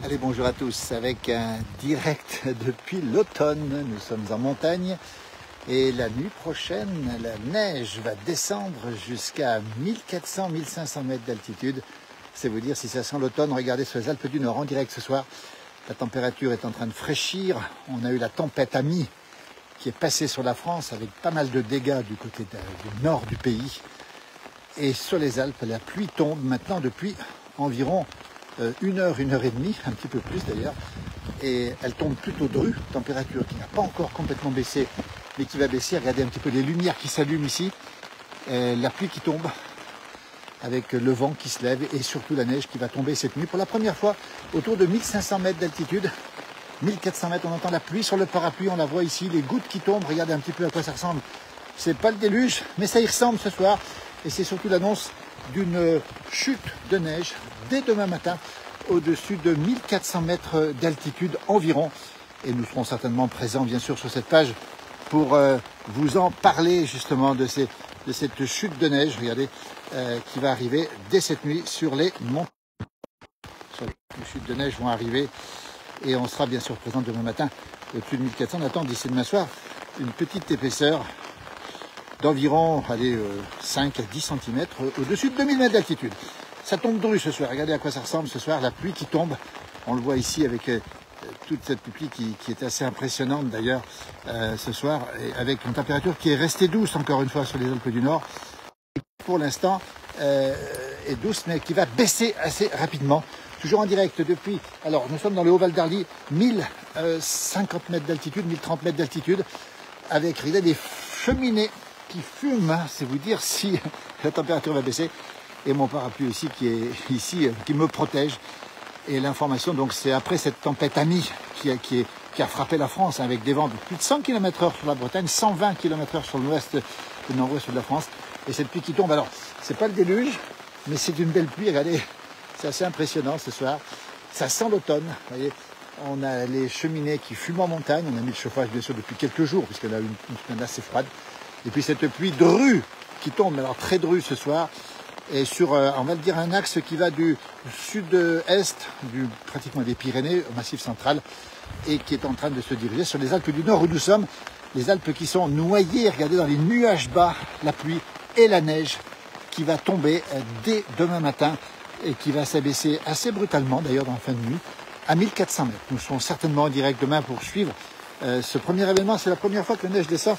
Allez, bonjour à tous, avec un direct depuis l'automne. Nous sommes en montagne et la nuit prochaine, la neige va descendre jusqu'à 1400-1500 mètres d'altitude. C'est vous dire si ça sent l'automne. Regardez sur les Alpes du Nord en direct ce soir. La température est en train de fraîchir. On a eu la tempête Ami qui est passée sur la France avec pas mal de dégâts du côté du nord du pays. Et sur les Alpes, la pluie tombe maintenant depuis environ 1 heure, 1 heure et demie, un petit peu plus d'ailleurs, et elle tombe plutôt drue, température qui n'a pas encore complètement baissé, mais qui va baisser. Regardez un petit peu les lumières qui s'allument ici, la pluie qui tombe, avec le vent qui se lève, et surtout la neige qui va tomber cette nuit pour la première fois autour de 1500 mètres d'altitude. 1400 mètres, on entend la pluie sur le parapluie, on la voit ici, les gouttes qui tombent, regardez un petit peu à quoi ça ressemble. C'est pas le déluge, mais ça y ressemble ce soir, et c'est surtout l'annonce d'une chute de neige dès demain matin au-dessus de 1400 mètres d'altitude environ. Et nous serons certainement présents bien sûr sur cette page pour vous en parler justement de cette chute de neige, regardez, qui va arriver dès cette nuit sur les montagnes. Les chutes de neige vont arriver et on sera bien sûr présent demain matin au-dessus de 1400. On attend d'ici demain soir une petite épaisseur d'environ 5 à 10 cm au-dessus de 2000 mètres d'altitude. Ça tombe dru ce soir, regardez à quoi ça ressemble ce soir, la pluie qui tombe, on le voit ici avec toute cette pluie qui est assez impressionnante d'ailleurs ce soir, et avec une température qui est restée douce encore une fois sur les Alpes du Nord, pour l'instant est douce mais qui va baisser assez rapidement. Toujours en direct depuis, alors nous sommes dans le Haut-Val d'Arly, 1050 mètres d'altitude, 1030 mètres d'altitude, avec regardez, des cheminées qui fume, c'est vous dire si la température va baisser, et mon parapluie aussi qui est ici, qui me protège. Et l'information, donc c'est après cette tempête Ami qui a frappé la France avec des vents de plus de 100 km/h sur la Bretagne, 120 km/h sur le nord-ouest de la France, et cette pluie qui tombe. Alors c'est pas le déluge, mais c'est une belle pluie, regardez, c'est assez impressionnant ce soir, ça sent l'automne, vous voyez. On a les cheminées qui fument en montagne, on a mis le chauffage bien sûr depuis quelques jours puisqu'elle a eu une semaine assez froide. Et puis cette pluie drue qui tombe, alors très drue ce soir, et sur, on va le dire, un axe qui va du sud-est, pratiquement des Pyrénées, au Massif central, et qui est en train de se diriger sur les Alpes du Nord où nous sommes. Les Alpes qui sont noyées, regardez, dans les nuages bas, la pluie et la neige qui va tomber dès demain matin et qui va s'abaisser assez brutalement, d'ailleurs dans la fin de nuit, à 1400 mètres. Nous serons certainement en direct demain pour suivre ce premier événement. C'est la première fois que la neige descend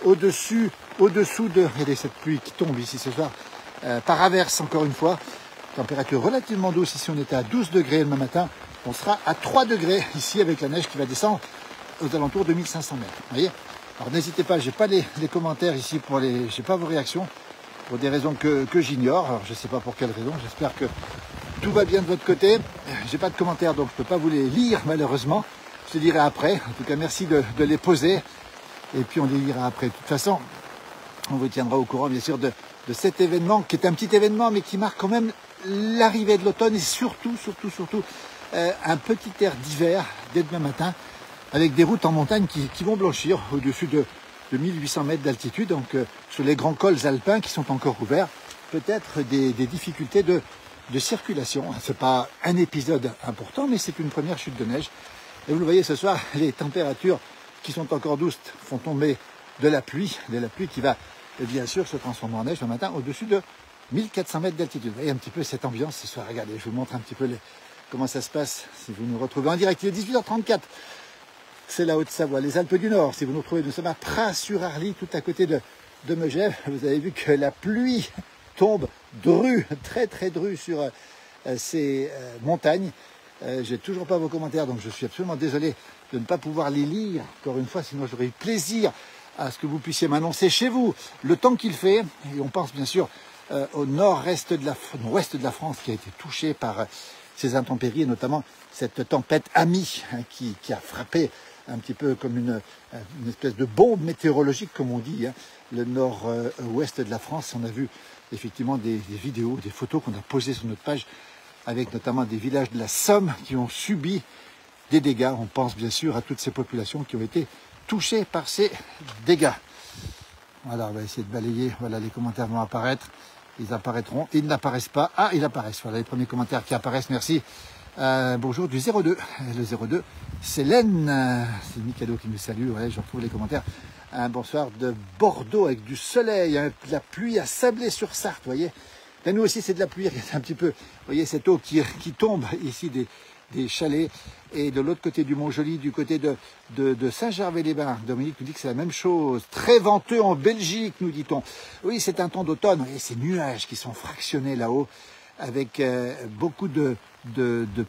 au-dessous de, regardez cette pluie qui tombe ici ce soir, par averse encore une fois, température relativement douce, ici on était à 12 degrés demain matin, on sera à 3 degrés ici avec la neige qui va descendre aux alentours de 1500 mètres, vous voyez. Alors n'hésitez pas, j'ai pas les commentaires ici, j'ai pas vos réactions, pour des raisons que j'ignore, alors je sais pas pour quelle raison, j'espère que tout va bien de votre côté, j'ai pas de commentaires donc je peux pas vous les lire malheureusement, je les lirai après, en tout cas merci de les poser. Et puis on les lira après. De toute façon, on vous tiendra au courant bien sûr de cet événement qui est un petit événement mais qui marque quand même l'arrivée de l'automne et surtout un petit air d'hiver dès demain matin avec des routes en montagne qui vont blanchir au-dessus de 1800 mètres d'altitude. Donc sur les grands cols alpins qui sont encore ouverts, peut-être des difficultés de circulation. Ce n'est pas un épisode important mais c'est une première chute de neige. Et vous le voyez ce soir, les températures qui sont encore douces font tomber de la pluie qui va bien sûr se transformer en neige le matin au-dessus de 1400 mètres d'altitude. Vous voyez un petit peu cette ambiance ce soir, regardez, je vous montre un petit peu comment ça se passe si vous nous retrouvez en direct. Il est 18h34, c'est la Haute-Savoie, les Alpes du Nord. Si vous nous retrouvez, nous sommes à Pras-sur-Arly, tout à côté de Megève. Vous avez vu que la pluie tombe drue, très très drue sur ces montagnes. J'ai toujours pas vos commentaires, donc je suis absolument désolé de ne pas pouvoir les lire, encore une fois, sinon j'aurais eu plaisir à ce que vous puissiez m'annoncer chez vous le temps qu'il fait. Et on pense bien sûr au nord-est de la France qui a été touché par ces intempéries, et notamment cette tempête Ami qui a frappé un petit peu comme une espèce de bombe météorologique, comme on dit, le nord-ouest de la France. On a vu effectivement des vidéos, des photos qu'on a posées sur notre page, avec notamment des villages de la Somme qui ont subi des dégâts. On pense bien sûr à toutes ces populations qui ont été touchées par ces dégâts. Voilà, on va essayer de balayer. Voilà, les commentaires vont apparaître. Ils apparaîtront. Ils n'apparaissent pas. Ah, ils apparaissent. Voilà les premiers commentaires qui apparaissent. Merci Bonjour du 02. Le 02, c'est Laine. C'est Mikado qui nous salue. Ouais, je retrouve les commentaires. Un bonsoir de Bordeaux avec du soleil, hein, de la pluie à Sablé-sur-Sarthe, vous voyez. Là, nous aussi, c'est de la pluie. Regardez un petit peu, vous voyez, cette eau qui tombe ici des chalets. Et de l'autre côté du Mont-Joli, du côté de Saint-Gervais-les-Bains, Dominique nous dit que c'est la même chose. Très venteux en Belgique, nous dit-on. Oui, c'est un temps d'automne. Vous voyez, ces nuages qui sont fractionnés là-haut, avec beaucoup de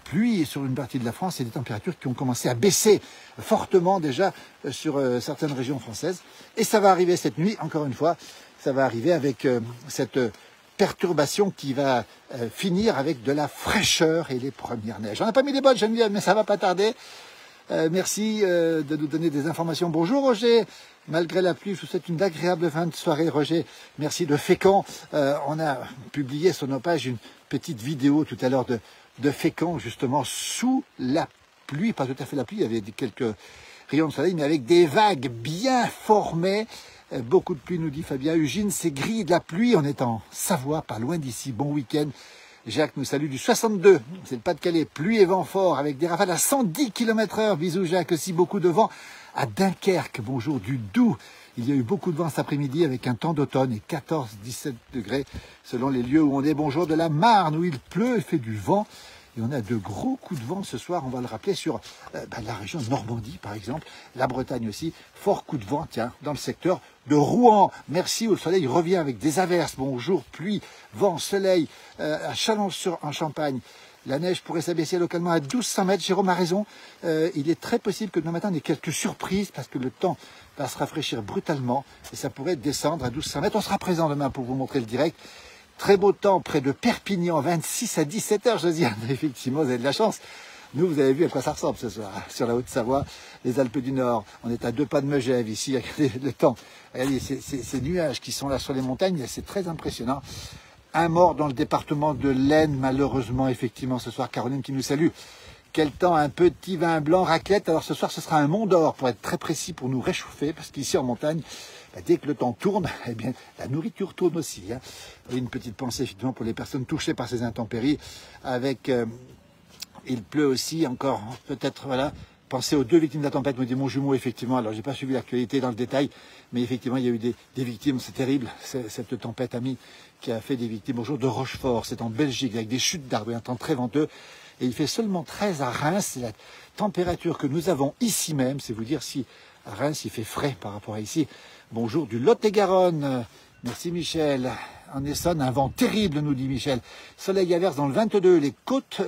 pluie sur une partie de la France et des températures qui ont commencé à baisser fortement déjà sur certaines régions françaises. Et ça va arriver cette nuit, encore une fois, ça va arriver avec cette perturbation qui va finir avec de la fraîcheur et les premières neiges. On n'a pas mis les bottes, Geneviève, mais ça va pas tarder. Merci de nous donner des informations. Bonjour Roger, malgré la pluie, je vous souhaite une agréable fin de soirée. Roger, merci de Fécamp. On a publié sur nos pages une petite vidéo tout à l'heure de Fécamp, justement, sous la pluie, pas tout à fait la pluie, il y avait quelques rayons de soleil, mais avec des vagues bien formées. Beaucoup de pluie, nous dit Fabien. Eugène, c'est gris, de la pluie, on est en Savoie, pas loin d'ici. Bon week-end. Jacques nous salue du 62, c'est le Pas-de-Calais, pluie et vent fort avec des rafales à 110 km/h. Bisous Jacques, aussi beaucoup de vent à Dunkerque. Bonjour du Doubs, il y a eu beaucoup de vent cet après-midi avec un temps d'automne et 14-17 degrés selon les lieux où on est. Bonjour de la Marne où il pleut et fait du vent. Et on a de gros coups de vent ce soir, on va le rappeler, sur la région de Normandie par exemple, la Bretagne aussi, fort coup de vent, tiens, dans le secteur de Rouen. Merci, où le soleil revient avec des averses. Bonjour, pluie, vent, soleil, à Chalon en Champagne. La neige pourrait s'abaisser localement à 1200 mètres. Jérôme a raison, il est très possible que demain matin on ait quelques surprises parce que le temps va se rafraîchir brutalement et ça pourrait descendre à 1200 mètres. On sera présent demain pour vous montrer le direct. Très beau temps près de Perpignan, 26 à 17 heures, Josiane. Effectivement, vous avez de la chance. Nous, vous avez vu à quoi ça ressemble ce soir, sur la Haute-Savoie, les Alpes du Nord. On est à 2 pas de Megève ici, regardez le temps. Regardez ces nuages qui sont là sur les montagnes, c'est très impressionnant. Un mort dans le département de l'Aisne, malheureusement, effectivement, ce soir. Caroline qui nous salue. Quel temps, un petit vin blanc, raclette. Alors ce soir, ce sera un Mont d'Or, pour être très précis, pour nous réchauffer, parce qu'ici en montagne, dès que le temps tourne, eh bien, la nourriture tourne aussi. Hein. Et une petite pensée, effectivement, pour les personnes touchées par ces intempéries. Avec, il pleut aussi encore, peut-être, voilà. Pensez aux 2 victimes de la tempête, me dit mon jumeau, effectivement. Alors, j'ai pas suivi l'actualité dans le détail, mais effectivement, il y a eu des victimes. C'est terrible, cette tempête amie qui a fait des victimes. Bonjour de Rochefort, c'est en Belgique, avec des chutes d'arbres et un temps très venteux. Et il fait seulement 13 à Reims. C'est la température que nous avons ici même. C'est vous dire si à Reims, il fait frais par rapport à ici. Bonjour du Lot-et-Garonne. Merci Michel. En Essonne, un vent terrible, nous dit Michel. Soleil averse dans le 22, les côtes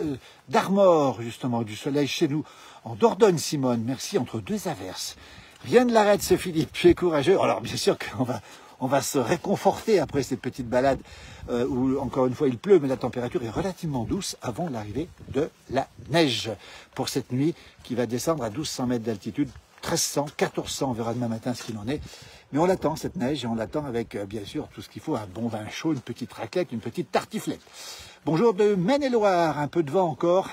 d'Armor, justement, du soleil chez nous. En Dordogne, Simone, merci, entre 2 averses. Rien ne l'arrête, ce Philippe, tu es courageux. Alors, bien sûr qu'on va se réconforter après cette petite balade où, encore une fois, il pleut, mais la température est relativement douce avant l'arrivée de la neige pour cette nuit qui va descendre à 1200 mètres d'altitude. 1300, 1400, on verra demain matin ce qu'il en est. Mais on l'attend, cette neige, et on l'attend avec, bien sûr, tout ce qu'il faut, un bon vin chaud, une petite raclette, une petite tartiflette. Bonjour de Maine-et-Loire, un peu de vent encore,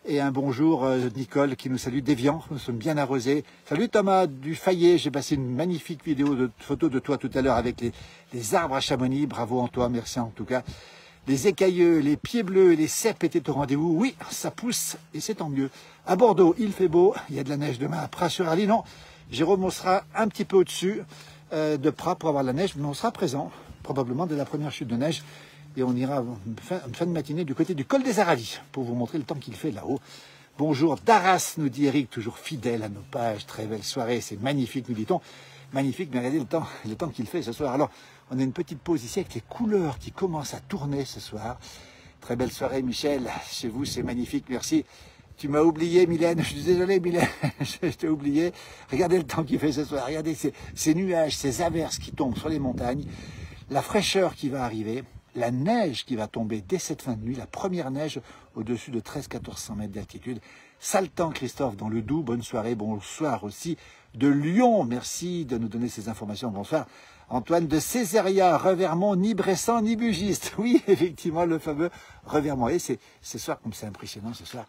et un bonjour Nicole qui nous salue d'Évian, nous sommes bien arrosés. Salut Thomas du Fayet, j'ai passé une magnifique photo de toi tout à l'heure avec les arbres à Chamonix, bravo en toi, merci en tout cas. Les écailleux, les pieds bleus, les cèpes étaient au rendez-vous. Oui, ça pousse et c'est tant mieux. À Bordeaux, il fait beau. Il y a de la neige demain à Pras-sur-Arly. Non, Jérôme, on sera un petit peu au-dessus de Pras pour avoir la neige, mais on sera présent, probablement dès la première chute de neige. Et on ira fin de matinée du côté du col des Aravis pour vous montrer le temps qu'il fait là-haut. Bonjour d'Arras, nous dit Eric, toujours fidèle à nos pages. Très belle soirée, c'est magnifique, nous dit-on. Magnifique, mais regardez le temps qu'il fait ce soir. Alors, on a une petite pause ici avec les couleurs qui commencent à tourner ce soir. Très belle soirée, Michel. Chez vous, c'est magnifique, merci. Tu m'as oublié, Mylène. Je suis désolé, Mylène. Je t'ai oublié. Regardez le temps qu'il fait ce soir. Regardez ces nuages, ces averses qui tombent sur les montagnes. La fraîcheur qui va arriver. La neige qui va tomber dès cette fin de nuit. La première neige au-dessus de 1300-1400 mètres d'altitude. Sale temps, Christophe, dans le Doubs. Bonne soirée. Bonsoir aussi de Lyon. Merci de nous donner ces informations. Bonsoir. Antoine de Césaria, Revermont, ni Bressan, ni Bugiste. Oui, effectivement, le fameux Revermont. Et c'est ce soir, comme c'est impressionnant ce soir,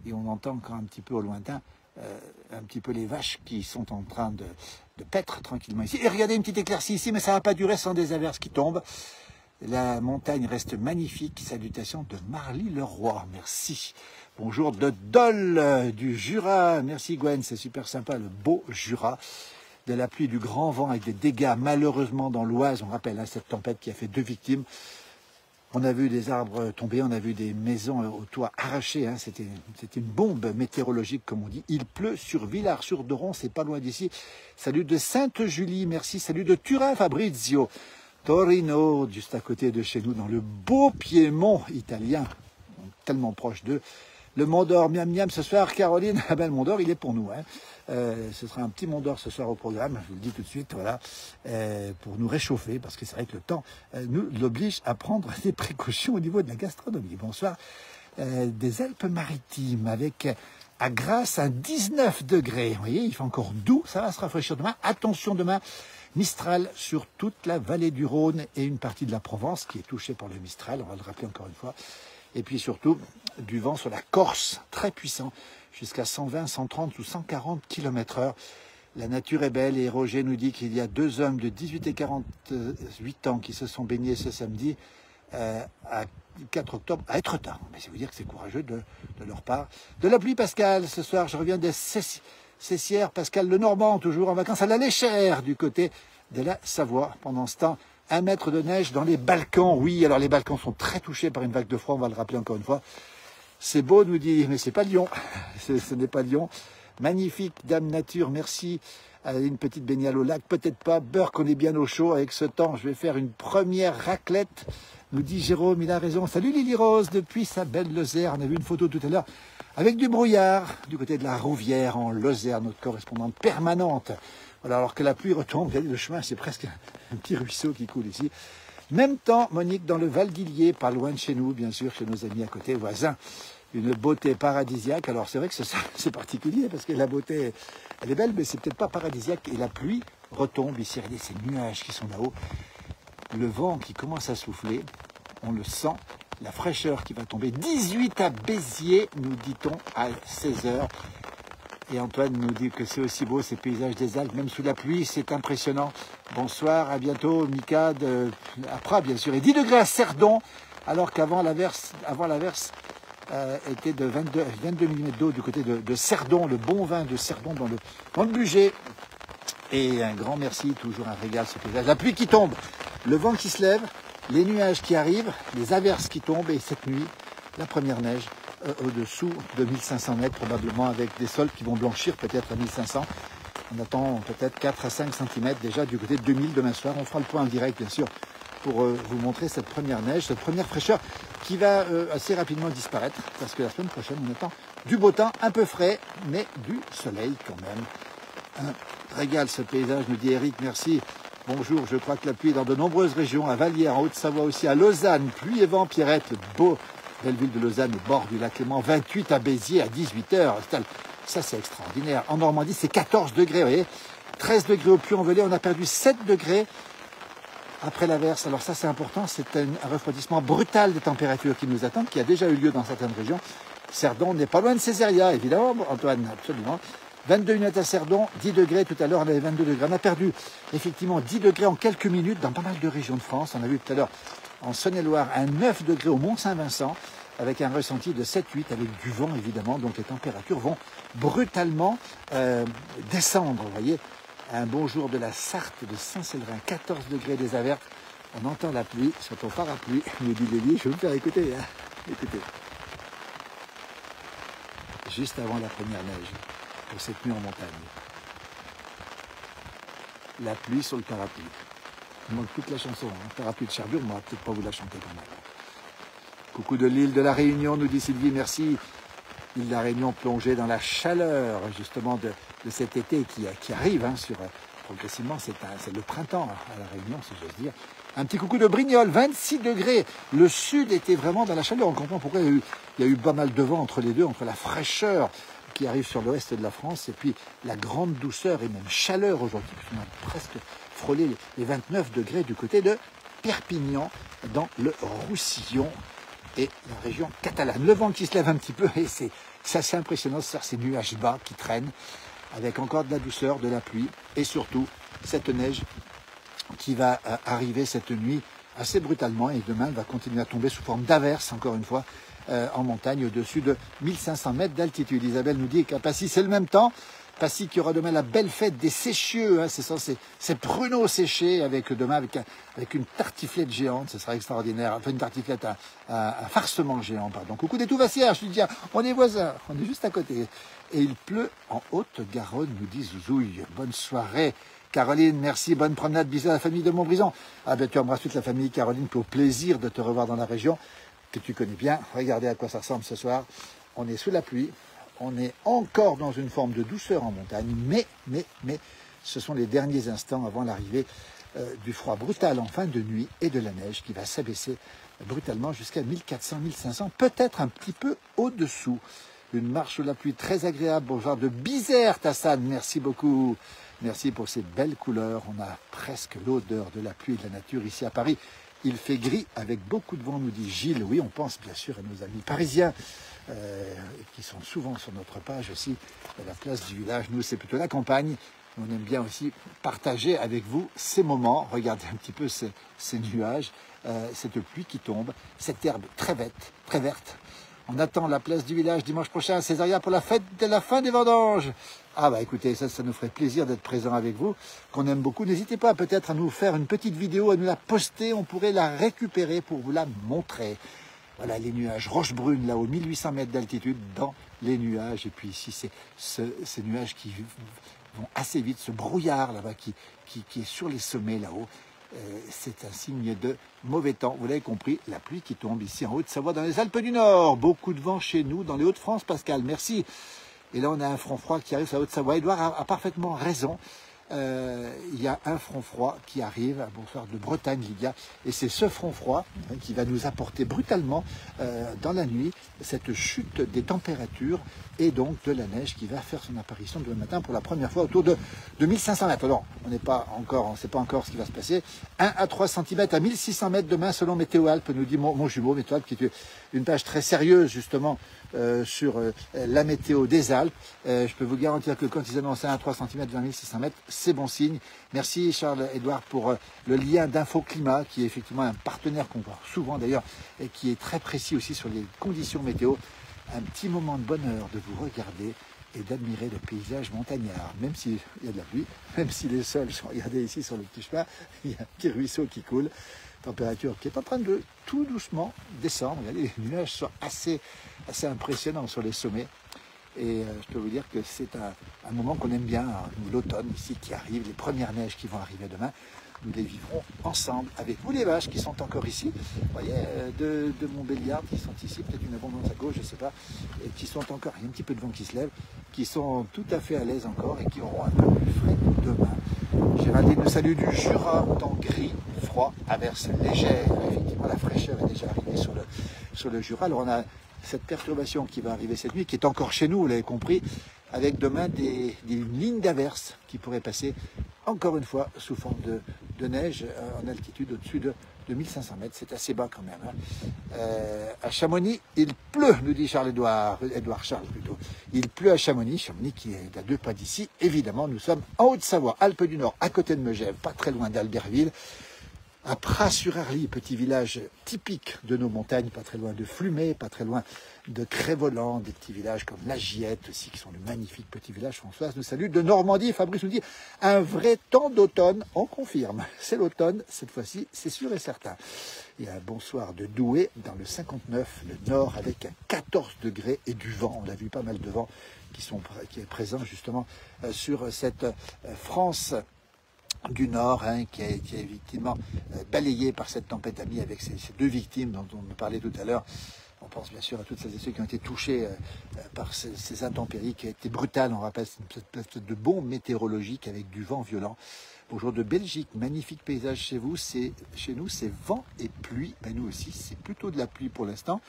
et on entend encore un petit peu au lointain, un petit peu les vaches qui sont en train de paître tranquillement ici. Et regardez une petite éclaircie ici, mais ça ne va pas durer sans des averses qui tombent. La montagne reste magnifique. Salutations de Marly Leroy. Merci. Bonjour de Dole du Jura. Merci Gwen, c'est super sympa, le beau Jura. De la pluie, du grand vent avec des dégâts malheureusement dans l'Oise. On rappelle cette tempête qui a fait 2 victimes. On a vu des arbres tomber, on a vu des maisons au toit arrachées. C'était une bombe météorologique, comme on dit. Il pleut sur Villars-sur-Doron, c'est pas loin d'ici. Salut de Sainte-Julie, merci. Salut de Turin, Fabrizio. Torino, juste à côté de chez nous, dans le beau Piémont italien, tellement proche d'eux. Le Mont d'Or, miam miam ce soir, Caroline. Ah ben, le Mont d'Or, il est pour nous. Ce sera un petit Mont d'Or ce soir au programme, je vous le dis tout de suite, voilà, pour nous réchauffer, parce que c'est vrai que le temps nous l'oblige à prendre des précautions au niveau de la gastronomie. Bonsoir, des Alpes-Maritimes, avec à Grasse un 19 degrés. Vous voyez, il fait encore doux, ça va se rafraîchir demain. Attention demain, Mistral sur toute la vallée du Rhône et une partie de la Provence qui est touchée par le Mistral, on va le rappeler encore une fois. Et puis surtout, du vent sur la Corse, très puissant, jusqu'à 120, 130 ou 140 km/h. La nature est belle et Roger nous dit qu'il y a 2 hommes de 18 et 48 ans qui se sont baignés ce samedi à 4 octobre à Étretat. Mais ça veut dire que c'est courageux de leur part. De la pluie, Pascal, ce soir, je reviens des Cessières, Pascal Lenormand, toujours en vacances à la Léchère, du côté de la Savoie. Pendant ce temps, 1 mètre de neige dans les Balkans. Oui, alors les Balkans sont très touchés par une vague de froid, on va le rappeler encore une fois. C'est beau, nous dit, mais c'est pas Lyon. Ce n'est pas Lyon. Magnifique, Dame Nature, merci. Une petite baignade au lac, peut-être pas. Beurre qu'on est bien au chaud avec ce temps. Je vais faire une première raclette, nous dit Jérôme, il a raison. Salut Lily Rose, depuis sa belle Lozère. On a vu une photo tout à l'heure avec du brouillard du côté de la Rouvière en Lozère, notre correspondante permanente. Voilà, alors que la pluie retombe, le chemin, c'est presque un petit ruisseau qui coule ici. Même temps, Monique, dans le Val d'Illier, pas loin de chez nous, bien sûr, chez nos amis à côté, voisins. Une beauté paradisiaque. Alors c'est vrai que c'est particulier parce que la beauté, elle est belle, mais c'est peut-être pas paradisiaque. Et la pluie retombe ici, regardez ces nuages qui sont là-haut. Le vent qui commence à souffler, on le sent. La fraîcheur qui va tomber. 18 à Béziers, nous dit-on, à 16h. Et Antoine nous dit que c'est aussi beau, ces paysages des Alpes, même sous la pluie, c'est impressionnant. Bonsoir, à bientôt, Mika, à Prat, bien sûr. Et 10 degrés à Cerdon, alors qu'avant l'averse était de 22 mm d'eau du côté de Cerdon, le bon vin de Cerdon dans le budget. Et un grand merci, toujours un régal ce paysage. La pluie qui tombe, le vent qui se lève, les nuages qui arrivent, les averses qui tombent, et cette nuit, la première neige au-dessous de 1500 mètres, probablement avec des sols qui vont blanchir peut-être à 1500. On attend peut-être 4 à 5 cm déjà du côté de 2000 demain soir. On fera le point en direct, bien sûr, pour vous montrer cette première neige, cette première fraîcheur qui va assez rapidement disparaître, parce que la semaine prochaine, on attend du beau temps, un peu frais, mais du soleil quand même. Un régal ce paysage, nous dit Eric, merci. Bonjour, je crois que la pluie est dans de nombreuses régions, à Vallières, en Haute-Savoie aussi, à Lausanne, pluie et vent, Pierrette, beau, belle ville de Lausanne, au bord du lac Léman, 28 à Béziers à 18h. Ça, c'est extraordinaire. En Normandie, c'est 14 degrés, vous voyez. 13 degrés au Puy-en-Velay, on a perdu 7 degrés après l'averse. Alors ça, c'est important, c'est un refroidissement brutal des températures qui nous attendent, qui a déjà eu lieu dans certaines régions. Cerdon n'est pas loin de Césaria, évidemment, Antoine, absolument. 22 minutes à Cerdon, 10 degrés, tout à l'heure on avait 22 degrés. On a perdu effectivement 10 degrés en quelques minutes dans pas mal de régions de France. On a vu tout à l'heure en Saône-et-Loire un 9 degrés au Mont-Saint-Vincent, avec un ressenti de 7-8, avec du vent évidemment, donc les températures vont brutalement descendre, vous voyez. Un bon jour de la Sarthe de Saint-Séverin, 14 degrés des Avertes. On entend la pluie sur ton parapluie, me dit Lélie, je vais vous faire écouter. Écoutez. Juste avant la première neige, pour cette nuit en montagne. La pluie sur le parapluie. Il manque toute la chanson, hein. Parapluie de Cherbourg, on ne va peut-être pas vous la chanter quand même. Coucou de l'île de la Réunion, nous dit Sylvie, merci. L'île de la Réunion plongée dans la chaleur, justement, de cet été qui arrive, hein, progressivement, c'est le printemps à la Réunion, si j'ose dire. Un petit coucou de Brignoles, 26 degrés. Le sud était vraiment dans la chaleur. On comprend pourquoi il y a eu pas mal de vent entre les deux, entre la fraîcheur qui arrive sur l'ouest de la France et puis la grande douceur et même chaleur aujourd'hui, puisqu'on a presque frôlé les 29 degrés du côté de Perpignan, dans le Roussillon et la région catalane. Le vent qui se lève un petit peu, et c'est assez impressionnant, ces nuages bas qui traînent, avec encore de la douceur, de la pluie, et surtout cette neige qui va arriver cette nuit assez brutalement et demain, elle va continuer à tomber sous forme d'averses, encore une fois, en montagne, au-dessus de 1500 mètres d'altitude. Isabelle nous dit qu'à Passy, c'est le même temps. Passy qui aura demain la belle fête des séchieux, hein, c'est pruneaux séchés avec demain avec une tartiflette géante, ce sera extraordinaire, enfin une tartiflette, un farcement géant, pardon. Coucou des Touvassières, je te dis, tiens, on est voisins, on est juste à côté. Et il pleut en Haute-Garonne, nous dit Zouzouille. Bonne soirée, Caroline, merci, bonne promenade, bisous à la famille de Montbrison. Ah ben tu embrasses toute la famille, Caroline, puis au plaisir de te revoir dans la région que tu connais bien. Regardez à quoi ça ressemble ce soir, on est sous la pluie. On est encore dans une forme de douceur en montagne, mais ce sont les derniers instants avant l'arrivée du froid brutal en fin de nuit et de la neige qui va s'abaisser brutalement jusqu'à 1400-1500, peut-être un petit peu au-dessous. Une marche sous la pluie très agréable, au genre de Bizerte, Hassan, merci beaucoup. Merci pour ces belles couleurs, on a presque l'odeur de la pluie et de la nature ici à Paris. Il fait gris avec beaucoup de vent, nous dit Gilles. Oui, on pense bien sûr à nos amis parisiens. Qui sont souvent sur notre page aussi, à la place du village. Nous, c'est plutôt la campagne. On aime bien aussi partager avec vous ces moments. Regardez un petit peu ces nuages, cette pluie qui tombe, cette herbe très verte. On attend la place du village dimanche prochain à Césaria pour la fête de la fin des vendanges. Ah bah écoutez, ça nous ferait plaisir d'être présent avec vous, qu'on aime beaucoup. N'hésitez pas peut-être à nous faire une petite vidéo, à nous la poster. On pourrait la récupérer pour vous la montrer. Voilà les nuages, Rochebrune, là-haut, 1800 mètres d'altitude, dans les nuages. Et puis ici, c'est ces nuages qui vont assez vite, ce brouillard là-bas qui est sur les sommets là-haut. C'est un signe de mauvais temps. Vous l'avez compris, la pluie qui tombe ici en Haute-Savoie, dans les Alpes du Nord. Beaucoup de vent chez nous, dans les Hauts-de-France, Pascal, merci. Et là, on a un front froid qui arrive sur la Haute-Savoie. Édouard a parfaitement raison. Il y a un front froid qui arrive, bonsoir de Bretagne, Lydia, et c'est ce front froid qui va nous apporter brutalement dans la nuit cette chute des températures et donc de la neige qui va faire son apparition demain matin pour la première fois autour de 1500 mètres. Alors, on ne sait pas encore ce qui va se passer. 1 à 3 cm à 1600 mètres demain selon Météo Alpes, nous dit mon jumeau Météo Alpes, qui est une page très sérieuse justement sur la météo des Alpes. Je peux vous garantir que quand ils annoncent 1 à 3 cm vers 1600 mètres, c'est bon signe. Merci Charles-Édouard pour le lien d'Infoclimat, qui est effectivement un partenaire qu'on voit souvent d'ailleurs, et qui est très précis aussi sur les conditions météo. Un petit moment de bonheur de vous regarder et d'admirer le paysage montagnard, même s'il y a de la pluie, même si les sols sont, regardez ici sur le petit chemin, il y a un petit ruisseau qui coule, température qui est en train de tout doucement descendre. Regardez, les nuages sont assez impressionnants sur les sommets. Et je peux vous dire que c'est un moment qu'on aime bien, l'automne ici qui arrive, les premières neiges qui vont arriver demain. Nous les vivrons ensemble avec vous, les vaches qui sont encore ici. Vous voyez, de Montbéliard qui sont ici, peut-être une abondance à gauche, je ne sais pas, et qui sont encore, il y a un petit peu de vent qui se lève, qui sont tout à fait à l'aise encore et qui auront un peu plus frais demain. Géraldine nous salue du Jura, temps gris, froid, averse légère. Effectivement, la fraîcheur est déjà arrivée sur le Jura. Alors on a cette perturbation qui va arriver cette nuit, qui est encore chez nous, vous l'avez compris, avec demain des lignes d'averses qui pourraient passer encore une fois sous forme de neige en altitude au-dessus de 1500 mètres. C'est assez bas quand même. Hein. À Chamonix, il pleut, nous dit Édouard Charles plutôt. Il pleut à Chamonix qui est à 2 pas d'ici. Évidemment, nous sommes en Haute-Savoie, Alpes du Nord, à côté de Megève, pas très loin d'Albertville. À Pras-sur-Arly, petit village typique de nos montagnes, pas très loin de Flumet, pas très loin de Crévoland, des petits villages comme La Giette aussi, qui sont de magnifiques petits villages. Françoise nous salue de Normandie. Fabrice nous dit un vrai temps d'automne, on confirme. C'est l'automne, cette fois-ci, c'est sûr et certain. Il y a un bonsoir de Douai dans le 59, le nord, avec un 14 degrés et du vent. On a vu pas mal de vent qui est présent justement sur cette France du Nord, hein, qui est effectivement balayé par cette tempête amie avec ces 2 victimes dont on parlait tout à l'heure. On pense bien sûr à toutes celles et ceux qui ont été touchés par ces intempéries qui a été brutales. On rappelle cette espèce de bombe météorologique avec du vent violent. Bonjour de Belgique, magnifique paysage chez vous. Chez nous, c'est vent et pluie. Ben, nous aussi, c'est plutôt de la pluie pour l'instant.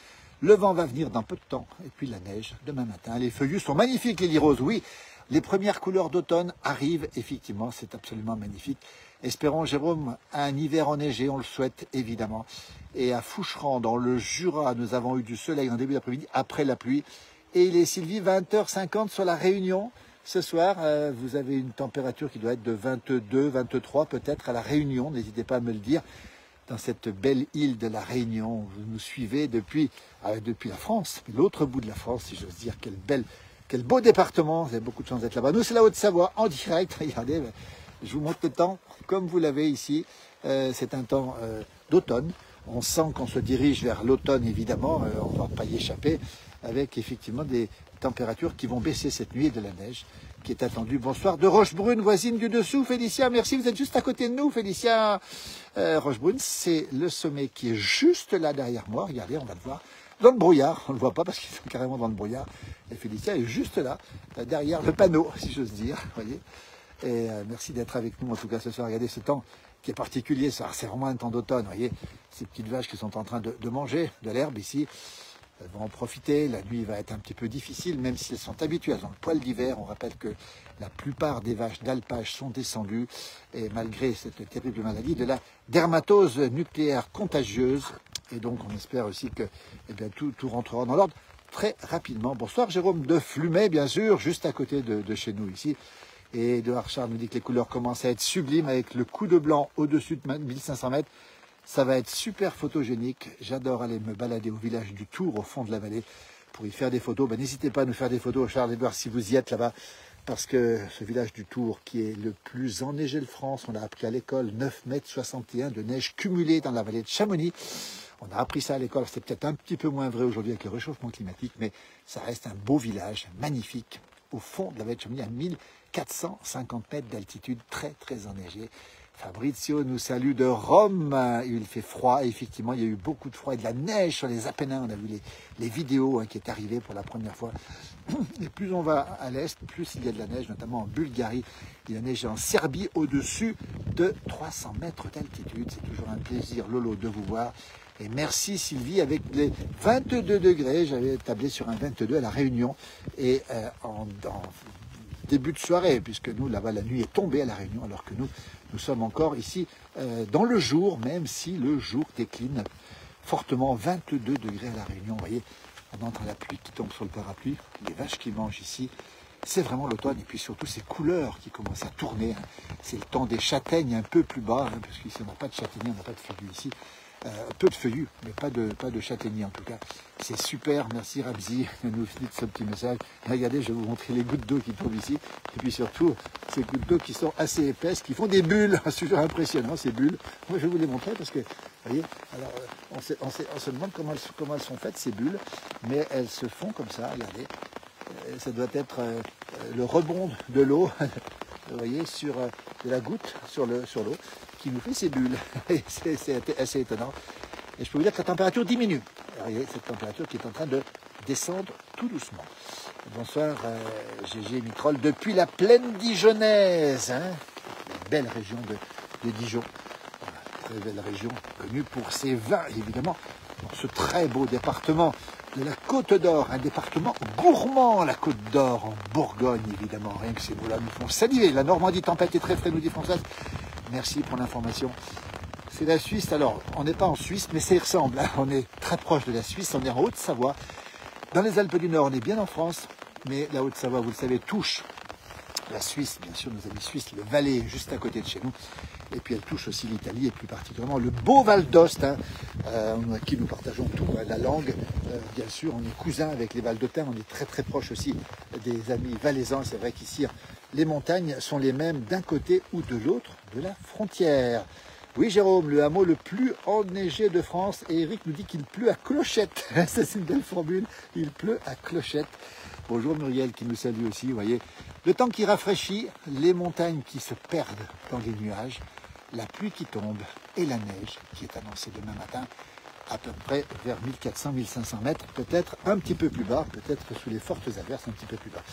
Le vent va venir dans peu de temps. Et puis la neige demain matin. Les feuillus sont magnifiques, les liroses, oui. Les premières couleurs d'automne arrivent, effectivement, c'est absolument magnifique. Espérons, Jérôme, un hiver enneigé, on le souhaite évidemment. Et à Foucheran, dans le Jura, nous avons eu du soleil en début d'après-midi, après la pluie. Et il est, Sylvie, 20h50 sur la Réunion. Ce soir, vous avez une température qui doit être de 22, 23 peut-être à la Réunion, n'hésitez pas à me le dire. dans cette belle île de la Réunion. Vous nous suivez depuis la France, l'autre bout de la France, si j'ose dire. Quel beau département, vous avez beaucoup de chance d'être là-bas. Nous, c'est la Haute-Savoie, en direct. Regardez, je vous montre le temps, comme vous l'avez ici. C'est un temps d'automne. On sent qu'on se dirige vers l'automne, évidemment. On ne va pas y échapper, avec effectivement des températures qui vont baisser cette nuit et de la neige qui est attendue. Bonsoir de Rochebrune, voisine du dessous. Félicia, merci, vous êtes juste à côté de nous. Félicia, Rochebrune, c'est le sommet qui est juste là derrière moi. Regardez, on va le voir. Dans le brouillard, on ne le voit pas parce qu'ils sont carrément dans le brouillard. Et Félicia est juste là, derrière le panneau, si j'ose dire. Voyez. Et merci d'être avec nous en tout cas ce soir. Regardez ce temps qui est particulier, c'est vraiment un temps d'automne. Voyez, ces petites vaches qui sont en train de manger de l'herbe ici. Elles vont en profiter, la nuit va être un petit peu difficile, même si elles sont habituées, elles ont le poil d'hiver. On rappelle que la plupart des vaches d'alpage sont descendues, et malgré cette terrible maladie de la dermatose nucléaire contagieuse, et donc on espère aussi que tout rentrera dans l'ordre très rapidement. Bonsoir Jérôme de Flumet, bien sûr, juste à côté de chez nous ici. Et Edouard Charles nous dit que les couleurs commencent à être sublimes avec le coup de blanc au-dessus de 1500 mètres. Ça va être super photogénique. J'adore aller me balader au village du Tour, au fond de la vallée, pour y faire des photos. N'hésitez pas à nous faire des photos, Charles-Edouard, si vous y êtes là-bas. Parce que ce village du Tour, qui est le plus enneigé de France, on l'a appris à l'école, 9,61 m de neige cumulée dans la vallée de Chamonix. On a appris ça à l'école, c'est peut-être un petit peu moins vrai aujourd'hui avec le réchauffement climatique, mais ça reste un beau village, magnifique, au fond de la vallée de Chamonix, à 1450 mètres d'altitude, très très enneigé. Fabrizio nous salue de Rome. Il fait froid, et effectivement, il y a eu beaucoup de froid et de la neige sur les Apennins. On a vu les vidéos qui est arrivée pour la première fois. Et plus on va à l'est, plus il y a de la neige, notamment en Bulgarie. Il y a neige en Serbie au-dessus de 300 mètres d'altitude. C'est toujours un plaisir, Lolo, de vous voir. Et merci Sylvie, avec les 22 degrés. J'avais tablé sur un 22 à La Réunion. Et en début de soirée, puisque nous, là-bas, la nuit est tombée à La Réunion, alors que nous sommes encore ici dans le jour, même si le jour décline fortement, 22 degrés à La Réunion. Vous voyez, on entend la pluie qui tombe sur le parapluie, les vaches qui mangent ici. C'est vraiment l'automne, et puis surtout ces couleurs qui commencent à tourner. C'est le temps des châtaignes un peu plus bas, parce qu'ici on n'a pas de châtaigniers, on n'a pas de feuillus ici. Peu de feuillus, mais pas de châtaigniers en tout cas. C'est super, merci Rabzi de nous finir ce petit message. Regardez, je vais vous montrer les gouttes d'eau qui tombent ici. Et puis surtout, ces gouttes d'eau qui sont assez épaisses, qui font des bulles. Super impressionnant, ces bulles. Moi, je vais vous les montrer parce que, vous voyez, alors, on se demande comment elles sont faites, ces bulles. Mais elles se font comme ça, regardez. Ça doit être le rebond de l'eau, vous voyez, sur de la goutte sur l'eau, qui nous fait ces bulles. C'est assez étonnant. Et je peux vous dire que la température diminue. Alors, il y a cette température qui est en train de descendre tout doucement. Bonsoir Gégé Microl, depuis la plaine dijonnaise, la belle région de Dijon. Voilà, très belle région, connue pour ses vins, évidemment, dans ce très beau département de la Côte d'Or, un département gourmand, la Côte d'Or, en Bourgogne, évidemment. Rien que ces mots-là nous font saliver. La Normandie tempête est très frais, nous dit Françoise. Merci pour l'information. C'est la Suisse, alors on n'est pas en Suisse, mais ça y ressemble. Hein. On est très proche de la Suisse, on est en Haute-Savoie. Dans les Alpes du Nord, on est bien en France, mais la Haute-Savoie, vous le savez, touche la Suisse, bien sûr, nos amis suisses, le Valais, juste à côté de chez nous. Et puis elle touche aussi l'Italie, et plus particulièrement le beau Val d'Ost, hein, avec qui nous partageons tout, la langue. Bien sûr, on est cousins avec les Valdôtains, on est très très proches aussi des amis valaisans. C'est vrai qu'ici, les montagnes sont les mêmes d'un côté ou de l'autre de la frontière. Oui, Jérôme, le hameau le plus enneigé de France. Et Eric nous dit qu'il pleut à Clochette. C'est une belle formule. Il pleut à Clochette. Bonjour Muriel qui nous salue aussi. Vous voyez, le temps qui rafraîchit, les montagnes qui se perdent dans les nuages, la pluie qui tombe et la neige qui est annoncée demain matin à peu près vers 1400-1500 mètres, peut-être un petit peu plus bas, peut-être sous les fortes averses un petit peu plus bas.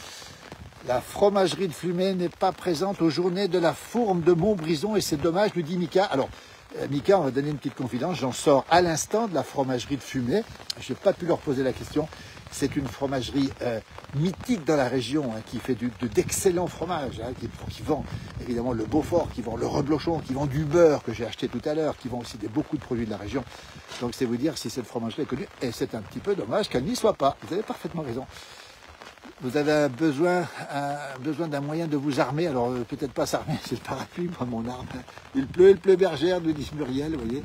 La fromagerie de Flumet n'est pas présente aux journées de la fourme de Montbrison et c'est dommage, nous dit Mika. Alors, Mika, on va donner une petite confidence, j'en sors à l'instant de la fromagerie de Flumet. Je n'ai pas pu leur poser la question. C'est une fromagerie mythique dans la région qui fait d'excellents fromages, qui vend évidemment le Beaufort, qui vend le reblochon, qui vend du beurre que j'ai acheté tout à l'heure, qui vend aussi beaucoup de produits de la région. Donc c'est vous dire si cette fromagerie est connue, et c'est un petit peu dommage qu'elle n'y soit pas. Vous avez parfaitement raison. Vous avez besoin d'un moyen de vous armer. Alors, peut-être pas s'armer, c'est le parapluie, moi, mon arme. Il pleut bergère, nous dit Muriel, vous voyez.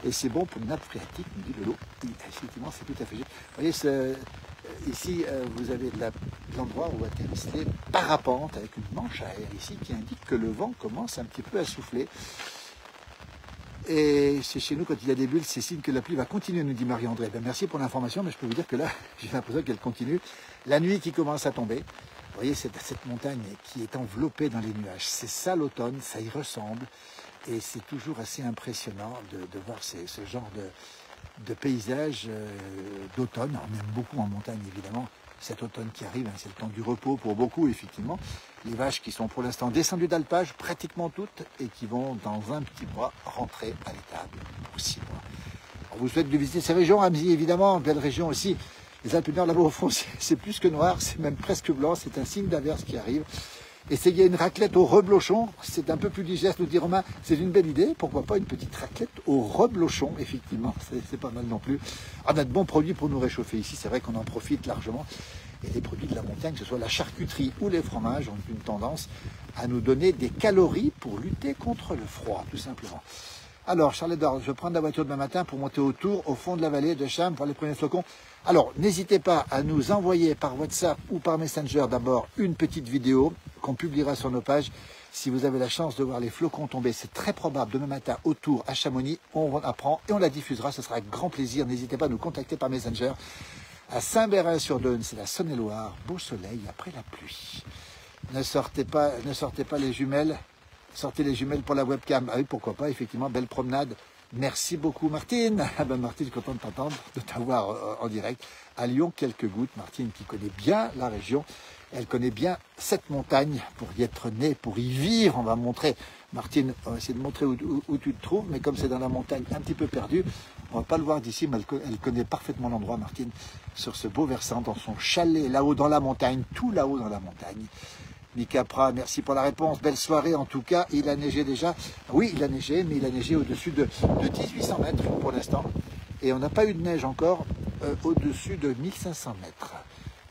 Et c'est bon pour une nappe phréatique, nous dit Lolo. Effectivement, c'est tout à fait juste. Vous voyez, ici, vous avez l'endroit où atterrissez parapente avec une manche à air ici qui indique que le vent commence un petit peu à souffler. Et c'est chez nous, quand il y a des bulles, c'est signe que la pluie va continuer, nous dit Marie-André. Ben, merci pour l'information, mais je peux vous dire que là, j'ai l'impression qu'elle continue. La nuit qui commence à tomber. Vous voyez cette montagne qui est enveloppée dans les nuages. C'est ça l'automne, ça y ressemble. Et c'est toujours assez impressionnant de voir ce genre de paysage d'automne. On aime beaucoup en montagne, évidemment. Cet automne qui arrive, hein, c'est le temps du repos pour beaucoup, effectivement. Les vaches qui sont pour l'instant descendues d'alpage, pratiquement toutes, et qui vont dans un petit mois rentrer à l'étable, ou 6 mois. On vous souhaite de visiter ces régions, Ramzi, évidemment, belle région aussi. Les Alpes du Nord, là-bas au fond, c'est plus que noir, c'est même presque blanc, c'est un signe d'averse qui arrive. Essayez une raclette au reblochon, c'est un peu plus digeste, nous dit Romain, c'est une belle idée, pourquoi pas une petite raclette au reblochon, effectivement, c'est pas mal non plus. On a de bons produits pour nous réchauffer ici, c'est vrai qu'on en profite largement, et les produits de la montagne, que ce soit la charcuterie ou les fromages, ont une tendance à nous donner des calories pour lutter contre le froid, tout simplement. Alors, Charles-Edouard, je prends la voiture demain matin pour monter au Tour, au fond de la vallée de Cham, pour les premiers flocons. Alors, n'hésitez pas à nous envoyer par WhatsApp ou par Messenger d'abord une petite vidéo qu'on publiera sur nos pages. Si vous avez la chance de voir les flocons tomber, c'est très probable demain matin au Tour à Chamonix. On apprend et on la diffusera, ce sera avec grand plaisir. N'hésitez pas à nous contacter par Messenger. À Saint-Bérin-sur-Dône, c'est la Saône-et-Loire, beau soleil après la pluie. Ne sortez pas les jumelles. Sortez les jumelles pour la webcam. Ah oui, pourquoi pas, effectivement, belle promenade. Merci beaucoup, Martine. Ah ben, Martine, je suis content de t'entendre, de t'avoir en direct. À Lyon, quelques gouttes. Martine, qui connaît bien la région, elle connaît bien cette montagne pour y être née, pour y vivre. On va montrer, Martine, on va essayer de montrer où tu te trouves, mais comme c'est dans la montagne un petit peu perdu, on va pas le voir d'ici, mais elle connaît parfaitement l'endroit, Martine, sur ce beau versant, dans son chalet, là-haut dans la montagne, tout là-haut dans la montagne. Capra, merci pour la réponse. Belle soirée en tout cas. Il a neigé déjà. Oui, il a neigé, mais il a neigé au-dessus de 1800 mètres pour l'instant. Et on n'a pas eu de neige encore au-dessus de 1500 mètres.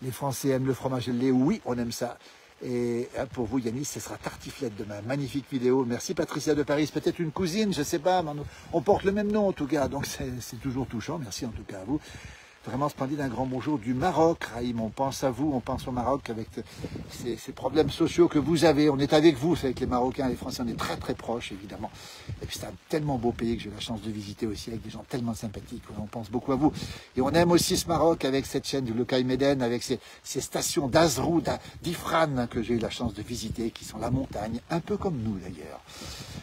Les Français aiment le fromage et le lait. Oui, on aime ça. Et pour vous, Yanis, ce sera tartiflette demain. Magnifique vidéo. Merci Patricia de Paris. Peut-être une cousine, je ne sais pas. Mais on porte le même nom en tout cas. Donc c'est toujours touchant. Merci en tout cas à vous. Vraiment splendide, un grand bonjour du Maroc, Raïm. On pense à vous, on pense au Maroc avec ces problèmes sociaux que vous avez. On est avec vous, avec les Marocains et les Français, on est très très proches évidemment. Et puis c'est un tellement beau pays que j'ai eu la chance de visiter aussi avec des gens tellement sympathiques. On pense beaucoup à vous. Et on aime aussi ce Maroc avec cette chaîne du Lokai Meden, avec ces stations d'Azrou, d'Ifran que j'ai eu la chance de visiter, qui sont la montagne, un peu comme nous d'ailleurs.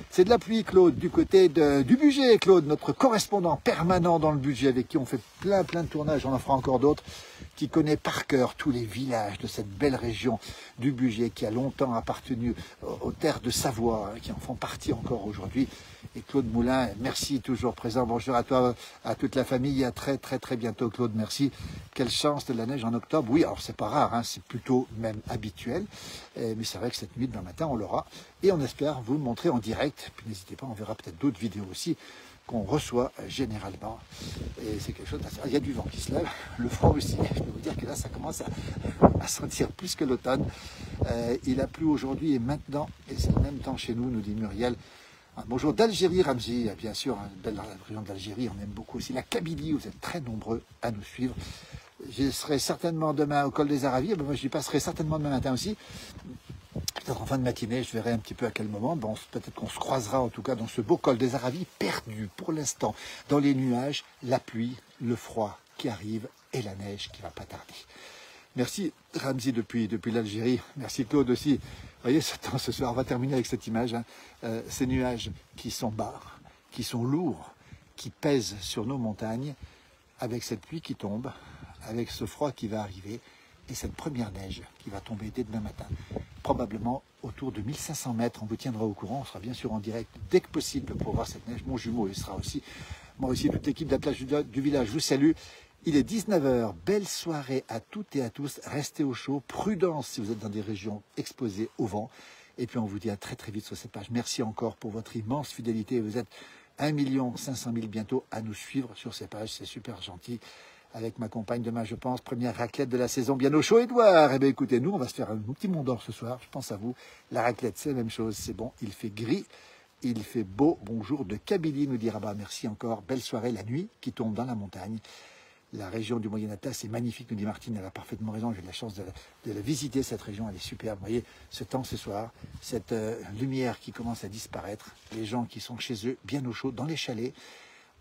C'est de la pluie, Claude, du côté du budget, Claude, notre correspondant permanent dans le budget, avec qui on fait plein de tournages, on en fera encore d'autres, qui connaît par cœur tous les villages de cette belle région du budget, qui a longtemps appartenu aux terres de Savoie, qui en font partie encore aujourd'hui. Et Claude Moulin, merci, toujours présent. Bonjour à toi, à toute la famille, à très bientôt, Claude, merci. Quelle chance de la neige en octobre. Oui, alors c'est pas rare, hein, c'est plutôt même habituel, mais c'est vrai que cette nuit, demain matin, on l'aura. Et on espère vous le montrer en direct. Puis n'hésitez pas, on verra peut-être d'autres vidéos aussi qu'on reçoit généralement. Et c'est quelque chose d'assez... Il y a du vent qui se lève, le froid aussi. Je peux vous dire que là, ça commence à sentir plus que l'automne. Il a plu aujourd'hui et maintenant, et c'est le même temps chez nous, nous dit Muriel. Bonjour d'Algérie, Ramzi, bien sûr, une belle région d'Algérie, on aime beaucoup aussi la Kabylie, vous êtes très nombreux à nous suivre. Je serai certainement demain au col des Aravis, moi j'y passerai certainement demain matin aussi. Peut-être en fin de matinée, je verrai un petit peu à quel moment. Bon, peut-être qu'on se croisera en tout cas dans ce beau col des Aravis, perdu pour l'instant dans les nuages, la pluie, le froid qui arrive et la neige qui va pas tarder. Merci Ramzi depuis l'Algérie. Merci Claude aussi. Vous voyez, ce soir, on va terminer avec cette image. Hein. Ces nuages qui sont bas, qui sont lourds, qui pèsent sur nos montagnes, avec cette pluie qui tombe, avec ce froid qui va arriver, et cette première neige qui va tomber dès demain matin, probablement autour de 1500 mètres. On vous tiendra au courant, on sera bien sûr en direct dès que possible pour voir cette neige. Mon jumeau, il sera aussi. Moi aussi, toute l'équipe d'Attelage du village vous salue. Il est 19 h, belle soirée à toutes et à tous, restez au chaud, prudence si vous êtes dans des régions exposées au vent, et puis on vous dit à très vite sur cette page. Merci encore pour votre immense fidélité, vous êtes 1 500 000 bientôt à nous suivre sur ces pages, c'est super gentil. avec ma compagne demain, je pense. Première raclette de la saison, bien au chaud, Édouard. Eh bien, écoutez, nous, on va se faire un petit Mont d'Or ce soir. Je pense à vous. La raclette, c'est la même chose. C'est bon, il fait gris, il fait beau. Bonjour de Kabylie, nous dit Rabat. Merci encore. Belle soirée, la nuit qui tombe dans la montagne. La région du Moyen-Atlas, c'est magnifique, nous dit Martine. Elle a parfaitement raison. J'ai eu la chance de la visiter, cette région. Elle est superbe. Vous voyez, ce temps ce soir, cette lumière qui commence à disparaître. Les gens qui sont chez eux, bien au chaud, dans les chalets.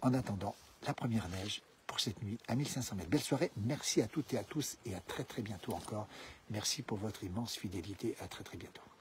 En attendant, la première neige pour cette nuit à 1500 mètres. Belle soirée, merci à toutes et à tous et à très très bientôt encore. Merci pour votre immense fidélité, à très très bientôt.